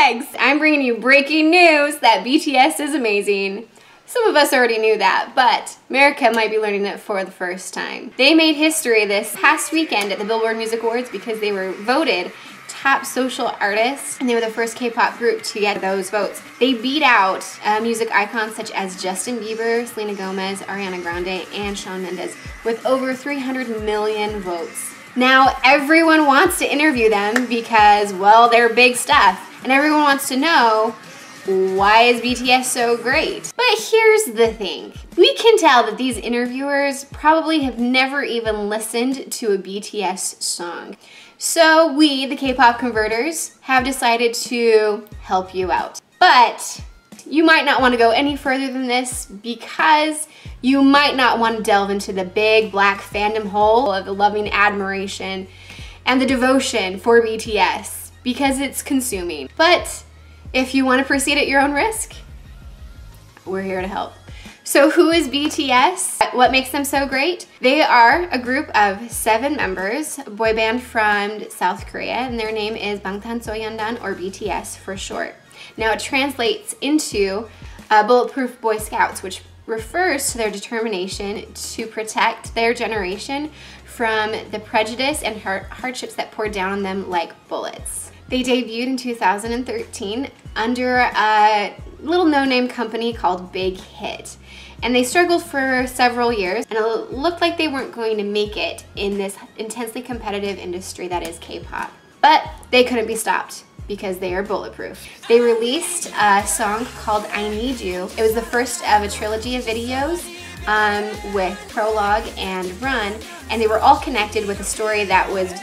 Megs! I'm bringing you breaking news that BTS is amazing. Some of us already knew that, but America might be learning it for the first time. They made history this past weekend at the Billboard Music Awards because they were voted top social artists, and they were the first K-pop group to get those votes. They beat out music icons such as Justin Bieber, Selena Gomez, Ariana Grande, and Shawn Mendes with over 300 million votes. Now everyone wants to interview them because, well, they're big stuff, and everyone wants to know, why is BTS so great? But here's the thing. We can tell that these interviewers probably have never even listened to a BTS song. So we, the K-pop converters, have decided to help you out. But you might not want to go any further than this because you might not want to delve into the big black fandom hole of the loving admiration and the devotion for BTS because it's consuming. But if you want to proceed at your own risk, we're here to help. So who is BTS? What makes them so great? They are a group of 7 members, a boy band from South Korea, and their name is Bangtansoyeondan, or BTS for short. Now it translates into Bulletproof Boy Scouts, which refers to their determination to protect their generation from the prejudice and hardships that pour down on them like bullets. They debuted in 2013 under a little no-name company called Big Hit. And they struggled for several years, and it looked like they weren't going to make it in this intensely competitive industry that is K-pop. But they couldn't be stopped because they are bulletproof. They released a song called I Need You. It was the first of a trilogy of videos with Prologue and Run, and they were all connected with a story that was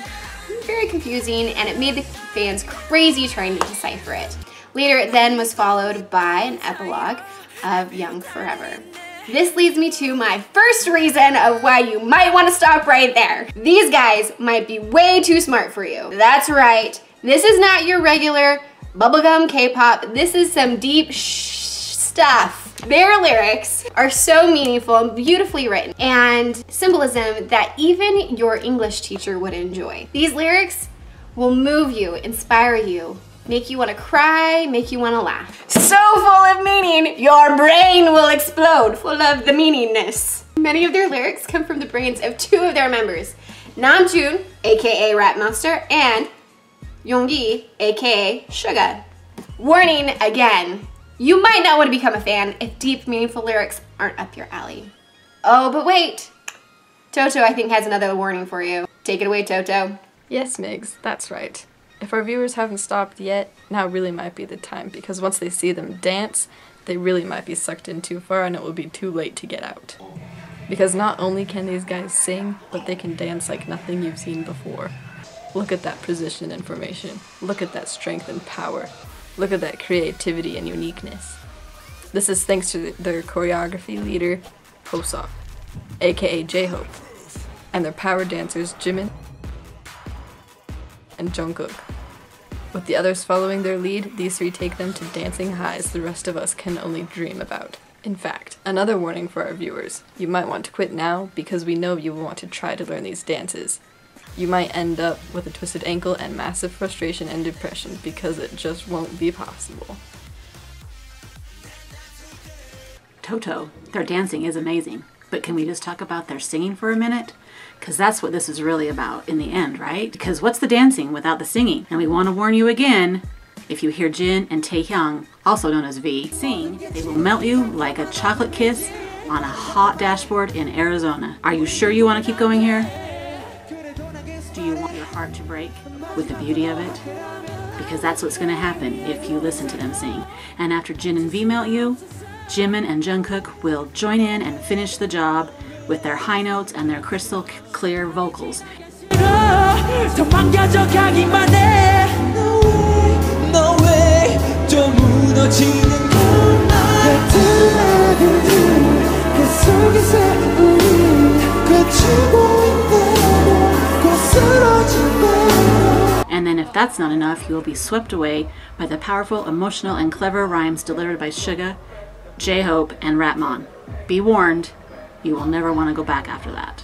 very confusing, and it made the fans crazy trying to decipher it. Later, it then was followed by an epilogue of Young Forever. This leads me to my first reason of why you might want to stop right there. These guys might be way too smart for you. That's right. This is not your regular bubblegum K-pop. This is some deep stuff. Their lyrics are so meaningful and beautifully written, and symbolism that even your English teacher would enjoy. These lyrics will move you, inspire you, make you want to cry, make you want to laugh. So full of meaning, your brain will explode, full of the meaningness. Many of their lyrics come from the brains of 2 of their members, Namjoon, aka Rap Monster, and Yoongi, aka Suga. Warning again, you might not want to become a fan if deep, meaningful lyrics aren't up your alley. Oh, but wait, Toto I think has another warning for you. Take it away, Toto. Yes, Migs, that's right. If our viewers haven't stopped yet, now really might be the time, because once they see them dance, they really might be sucked in too far and it will be too late to get out. Because not only can these guys sing, but they can dance like nothing you've seen before. Look at that precision and formation. Look at that strength and power. Look at that creativity and uniqueness. This is thanks to their choreography leader, Hosok, aka J-Hope, and their power dancers Jimin and Jungkook. With the others following their lead, these 3 take them to dancing highs the rest of us can only dream about. In fact, another warning for our viewers, you might want to quit now because we know you will want to try to learn these dances. You might end up with a twisted ankle and massive frustration and depression because it just won't be possible. Toto, their dancing is amazing, but can we just talk about their singing for a minute? Because that's what this is really about in the end, right? Because what's the dancing without the singing? And we want to warn you again, if you hear Jin and Taehyung, also known as V, sing, they will melt you like a chocolate kiss on a hot dashboard in Arizona. Are you sure you want to keep going here? Do you want your heart to break with the beauty of it? Because that's what's going to happen if you listen to them sing. And after Jin and V melt you, Jimin and Jungkook will join in and finish the job with their high notes and their crystal clear vocals. And then if that's not enough, you will be swept away by the powerful, emotional, and clever rhymes delivered by Suga, J-Hope, and Rapmon. Be warned, you will never want to go back after that.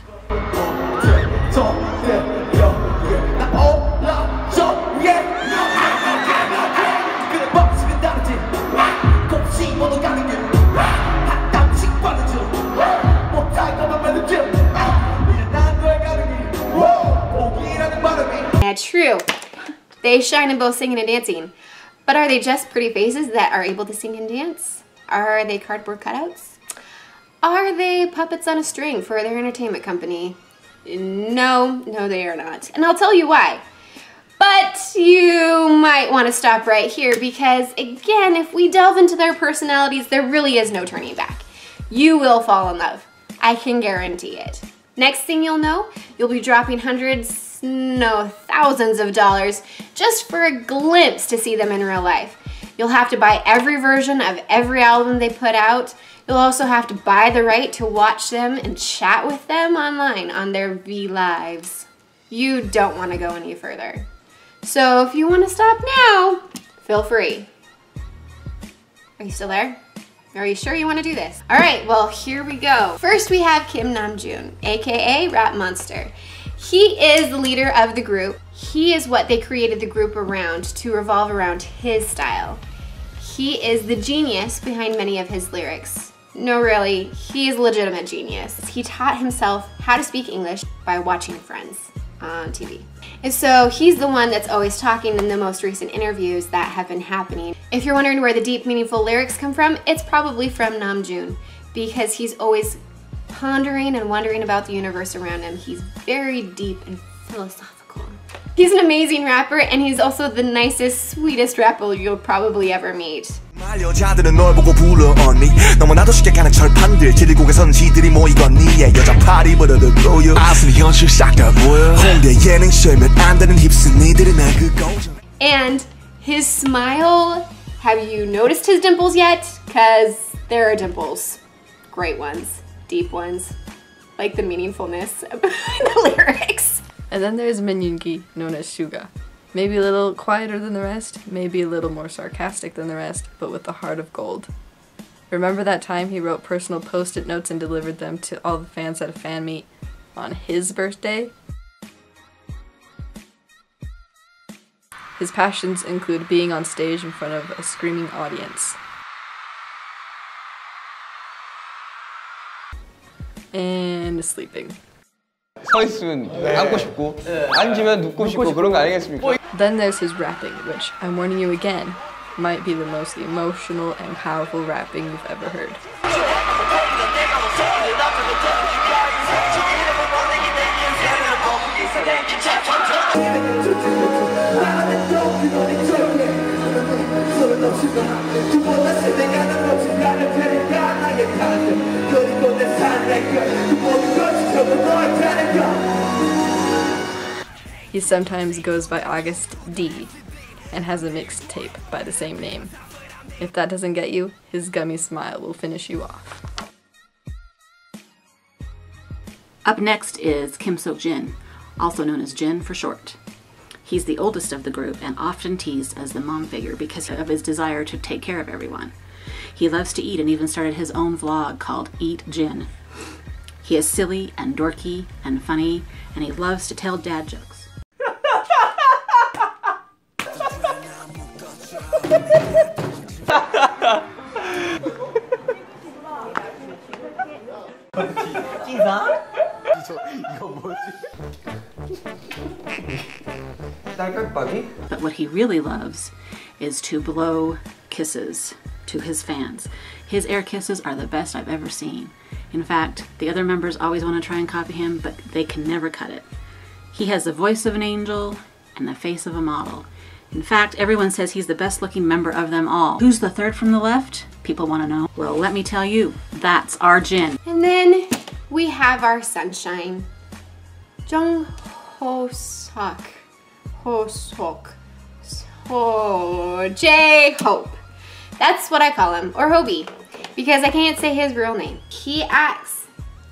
true. They shine in both singing and dancing. But are they just pretty faces that are able to sing and dance? Are they cardboard cutouts? Are they puppets on a string for their entertainment company? No, they are not. And I'll tell you why. But you might want to stop right here because, again, if we delve into their personalities, there really is no turning back. You will fall in love. I can guarantee it. Next thing you'll know, you'll be dropping hundreds, no, thousands of dollars just for a glimpse to see them in real life. You'll have to buy every version of every album they put out. You'll also have to buy the right to watch them and chat with them online on their V Lives. You don't want to go any further. So if you want to stop now, feel free. Are you still there? Are you sure you want to do this? All right, well, here we go. First, we have Kim Namjoon, aka Rap Monster. He is the leader of the group. He is what they created the group around to revolve around his style. He is the genius behind many of his lyrics. No, really, he is a legitimate genius. He taught himself how to speak English by watching Friends on TV. And so he's the one that's always talking in the most recent interviews that have been happening. If you're wondering where the deep, meaningful lyrics come from, it's probably from Namjoon because he's always pondering and wondering about the universe around him. He's very deep and philosophical. He's an amazing rapper and he's also the nicest, sweetest rapper you'll probably ever meet. 여자들은 널 보고 불러 언니 너무나도 쉽게 가는 철판들 지리고개선 지들이 모이건 니의 여자 파리 버려도 보여 아슴이 현실 싹 다 보여 홍대 예능쇼면 안 되는 힙스 니들은 날 그 고정 And his smile, have you noticed his dimples yet? Cause there are dimples. Great ones, deep ones, like the meaningfulness of the lyrics. And then there's Min Yoon-gi, known as Suga. Maybe a little quieter than the rest, maybe a little more sarcastic than the rest, but with a heart of gold. Remember that time he wrote personal post-it notes and delivered them to all the fans at a fan meet on his birthday? His passions include being on stage in front of a screaming audience. And sleeping. 서 있으면 앉고 싶고 앉으면 눕고 싶고 그런 거 아니겠습니까? Then there's his rapping, which, I'm warning you again, might be the most emotional and powerful rapping you've ever heard. He sometimes goes by August D and has a mixtape by the same name. If that doesn't get you, his gummy smile will finish you off. Up next is Kim So-jin, also known as Jin for short. He's the oldest of the group and often teased as the mom figure because of his desire to take care of everyone. He loves to eat and even started his own vlog called Eat Jin. He is silly and dorky and funny, and he loves to tell dad jokes. But what he really loves is to blow kisses to his fans. His air kisses are the best I've ever seen. In fact, the other members always want to try and copy him, but they can never cut it. He has the voice of an angel and the face of a model. In fact, everyone says he's the best looking member of them all. Who's the third from the left? People want to know. Well, let me tell you, that's our Jin. And then we have our sunshine, Jung Ho-sok. J-Hope. That's what I call him, or Hobie, because I can't say his real name. He acts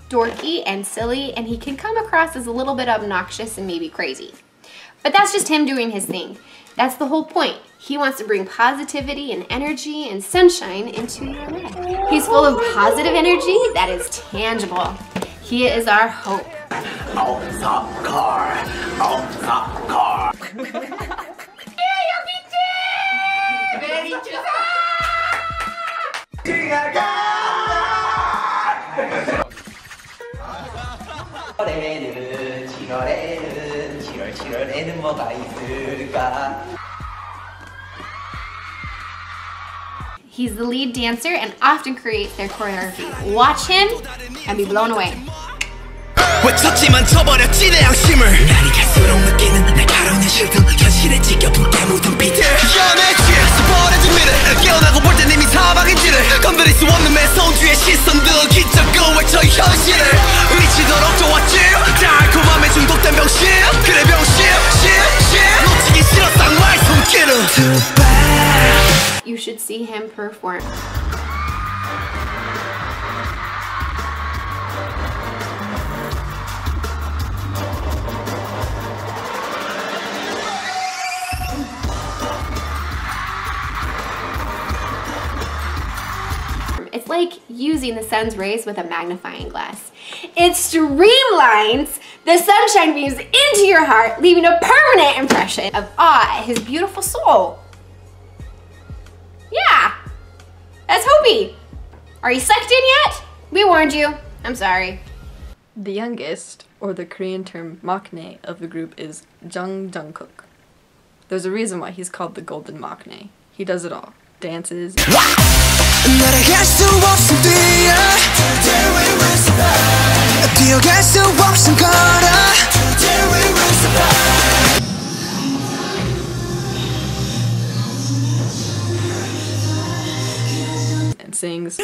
dorky and silly, and he can come across as a little bit obnoxious and maybe crazy. But that's just him doing his thing. That's the whole point. He wants to bring positivity and energy and sunshine into your life. He's full of positive energy that is tangible. He is our hope. 별에는 뭐가 있을까? He's the lead dancer and often creates their choreography. Watch him and be blown away. 외쳤지만 저버렸지 내 양심을 날이 갈수록 느끼는 날카로운 실드 현실에 지켜본 게 묻은 비트 연애지 버려진 미래 깨어나고 볼 땐 이미 사방인지를 건드릴 수 없는 매서운주의 시선들 기적을 외쳐 현실을 미치도록 좋았지 달콤함에 중독된 병실 그래 병실 놓치기 싫어 쌍화의 손길을 You should see him perform. It's like using the sun's rays with a magnifying glass. It streamlines the sunshine beams into your heart, leaving a permanent impression of awe at his beautiful soul. Yeah, that's Hopi. Are you sucked in yet? We warned you. I'm sorry. The youngest, or the Korean term maknae, of the group is Jungkook. There's a reason why he's called the golden maknae. He does it all. Dances. And sings.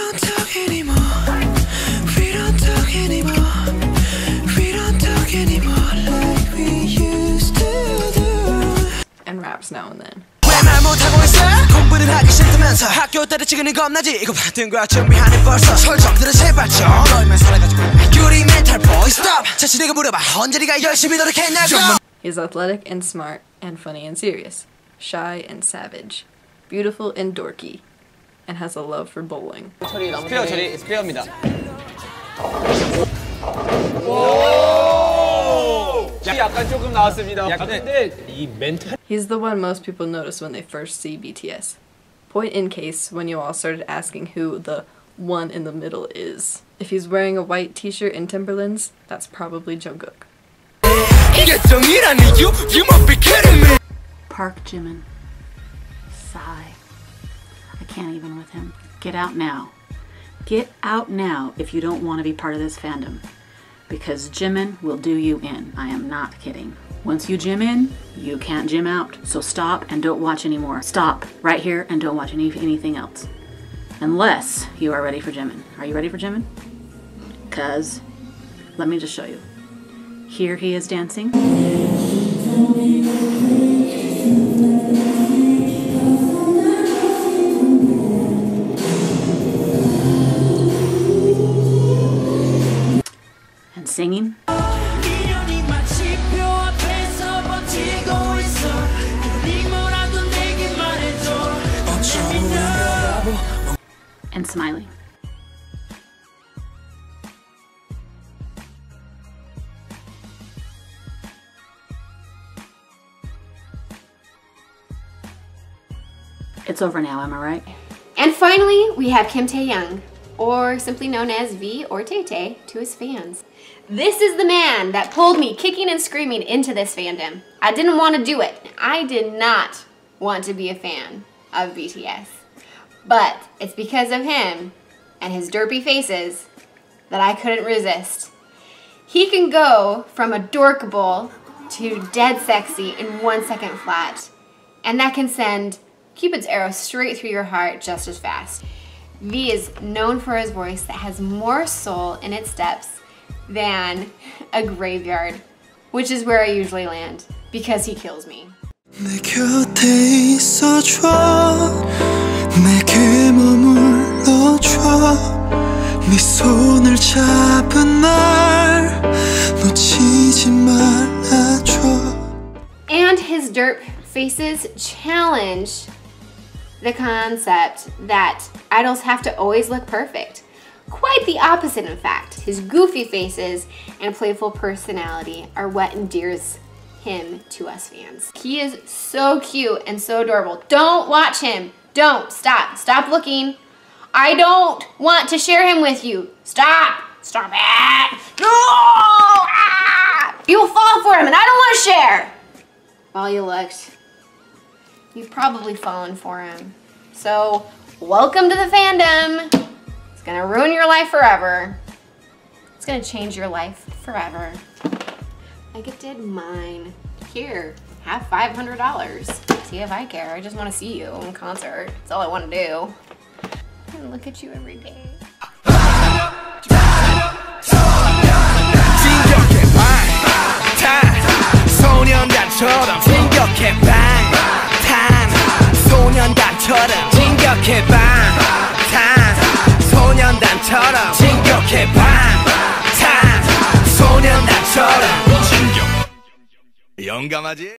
And raps now and then. He's athletic and smart and funny and serious, shy and savage, beautiful and dorky, and has a love for bowling. 스페어 처리, 스페어입니다. 약간 조금 나왔습니다. 근데 이 멘탈. He's the one most people notice when they first see BTS. Point in case when you all started asking who the one in the middle is. If he's wearing a white t-shirt and Timberlands, that's probably Jungkook. Park Jimin. Sigh. I can't even with him. Get out now. Get out now if you don't want to be part of this fandom. Because Jimin will do you in. I am not kidding. Once you gym in, you can't gym out. So stop and don't watch anymore. Stop right here and don't watch anything else. Unless you are ready for Jimin. Are you ready for Jimin? Because, let me just show you. Here he is dancing. And singing. And smiling. It's over now, am I right? And finally, we have Kim Tae-young, or simply known as V or Tay-Tay to his fans. This is the man that pulled me kicking and screaming into this fandom. I didn't want to do it. I did not want to be a fan of BTS. But it's because of him and his derpy faces that I couldn't resist. He can go from adorkable to dead sexy in 1 second flat, and that can send Cupid's arrow straight through your heart just as fast. V is known for his voice that has more soul in its depths than a graveyard, which is where I usually land, because he kills me. And his derp faces challenge the concept that idols have to always look perfect. Quite the opposite, in fact. His goofy faces and playful personality are what endears him to us fans. He is so cute and so adorable. Don't watch him. Don't. Stop. Stop looking. I don't want to share him with you. Stop. Stop it. No! Ah! You'll fall for him and I don't want to share. while you looked, you've probably fallen for him. So, welcome to the fandom. It's gonna ruin your life forever. It's gonna change your life forever. Like it did mine. Here, have $500. See if I care. I just wanna see you in concert. That's all I wanna do. And look at you every day. 소년단처럼 진격해 방탄 소년단처럼 진격해 방탄 소년단처럼 진격해 방탄 소년단처럼 진격 영감하지?